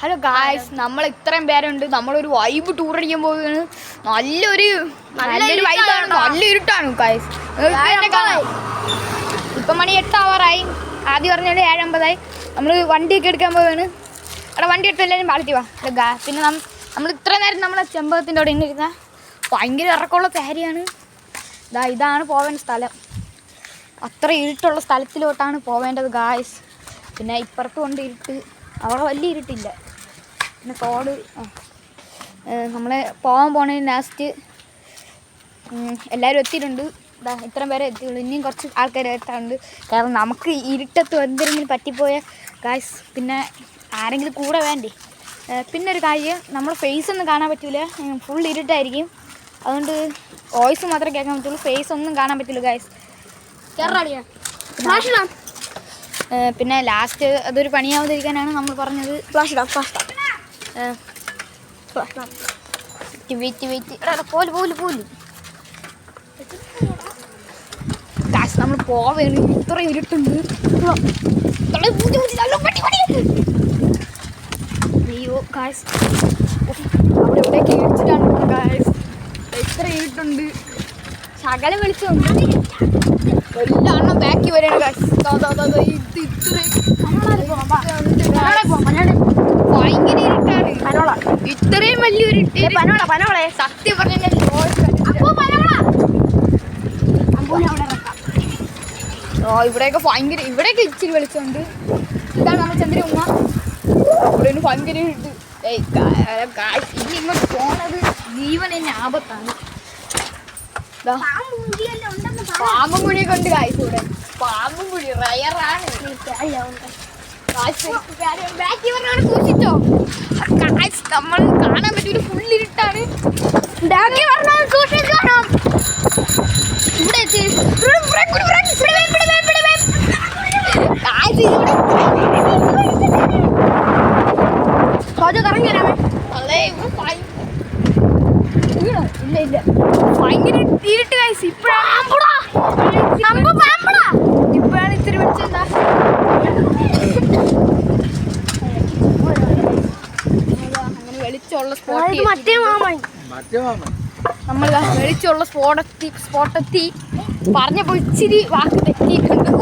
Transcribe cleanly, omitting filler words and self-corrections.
Hello guys, നമ്മൾ ഇത്രയും പേരുണ്ട്. നമ്മളൊരു വൈബ് ടൂർ അടിക്കാൻ പോവുകയാണ്. നല്ലൊരു വൈബാണ്, നല്ല ഇരുട്ടാണ് ഗായ്സ്. ഇപ്പം മണി 8 ആവാറായി. ആദ്യം പറഞ്ഞാൽ 7:50. നമ്മൾ വണ്ടിയൊക്കെ എടുക്കാൻ പോവുകയാണ്. അവിടെ വണ്ടി എടുത്ത് എല്ലാവരും പാളത്തി വാ. പിന്നെ നമ്മൾ ഇത്ര നേരം നമ്മളെ ചെമ്പകത്തിൻ്റെ അവിടെ ഇരുന്ന ഭയങ്കര ഇറക്കമുള്ള തേരിയാണ്. ഇതാണ് പോവേണ്ട സ്ഥലം. അത്ര ഇരുട്ടുള്ള സ്ഥലത്തിലോട്ടാണ് പോവേണ്ടത് ഗായ്സ്. പിന്നെ ഇപ്പുറത്ത് കൊണ്ട് ഇരുട്ട്, അവിടെ വലിയ ഇരുട്ടില്ല. പിന്നെ തോട് നമ്മളെ പോണതിന് ലാസ്റ്റ് എല്ലാവരും എത്തിയിട്ടുണ്ട്. ഇത്രയും പേരെ എത്തിയുള്ളൂ. ഇനിയും കുറച്ച് ആൾക്കാർ എത്താറുണ്ട്. കാരണം നമുക്ക് ഇരുട്ടത്ത് എന്തെങ്കിലും പറ്റിപ്പോയ ഗായ്സ് പിന്നെ ആരെങ്കിലും കൂടെ വേണ്ടേ. പിന്നെ ഒരു കാര്യം, നമ്മുടെ ഫേസ് ഒന്നും കാണാൻ പറ്റില്ല, ഫുൾ ഇരുട്ടായിരിക്കും. അതുകൊണ്ട് വോയിസ് മാത്രമേ കേൾക്കാൻ പറ്റുള്ളൂ, ഫേസ് ഒന്നും കാണാൻ പറ്റില്ല ഗായ്സ്. പിന്നെ ലാസ്റ്റ് അതൊരു പണിയാവാതിരിക്കാനാണ് നമ്മൾ പറഞ്ഞത്. പോലും ഗായ്സ്, നമ്മൾ പോവേണ്. ഇത്ര ഇരുട്ടുണ്ട്. അയ്യോ ഗായ്സ്, അവിടെ എവിടെയൊക്കെ ഇടിച്ചിട്ടാണ് ഗായ്സ്. എത്ര ഇരുട്ടുണ്ട്, ശകലം വെളിച്ചമുണ്ട്. എല്ലാ എണ്ണം ബാക്കി വരെയാണ് ഗായ്സ്. ഭയങ്കര ഇരുട്ടാണ്. ഇത്രയും വലിയൊരു സത്യം പറഞ്ഞാൽ ഇവിടെയൊക്കെ ഭയങ്കര, ഇവിടെയൊക്കെ ഇച്ചിരി വെളിച്ചമുണ്ട്. ഇതാണ് നമ്മൾ ചന്ദ്രഉമ്മ. അവിടെ ഭയങ്കര ഇരുട്ട്. ഇനി ഇങ്ങോട്ട് പോണത് ജീവൻ എന്നെ ആപത്താണ്. പാമ്പും കുഴിയൊക്കെ ഉണ്ട് ഗായ്സ്. ഇവിടെ പാമ്പും കുഴി റയറാണ്. സൂക്ഷിച്ചോ ഗായ്സ്, നമ്മൾ കാണാൻ പറ്റിയ ഒരു ഫുൾ ഇരുട്ടാണ്. ഇവിടെ ഇല്ല ഭയങ്കര ഇരുട്ട് ഗായ്സ്. ഇപ്പോഴാണ് ഇത്തിരി വിളിച്ചെന്താ അങ്ങനെ വെളിച്ചമുള്ള നമ്മൾ വെളിച്ചമുള്ള സ്പോട്ടെത്തി. പറഞ്ഞപ്പോൾ ഇച്ചിരി വാക്ക് തെറ്റിയിട്ടുണ്ട്.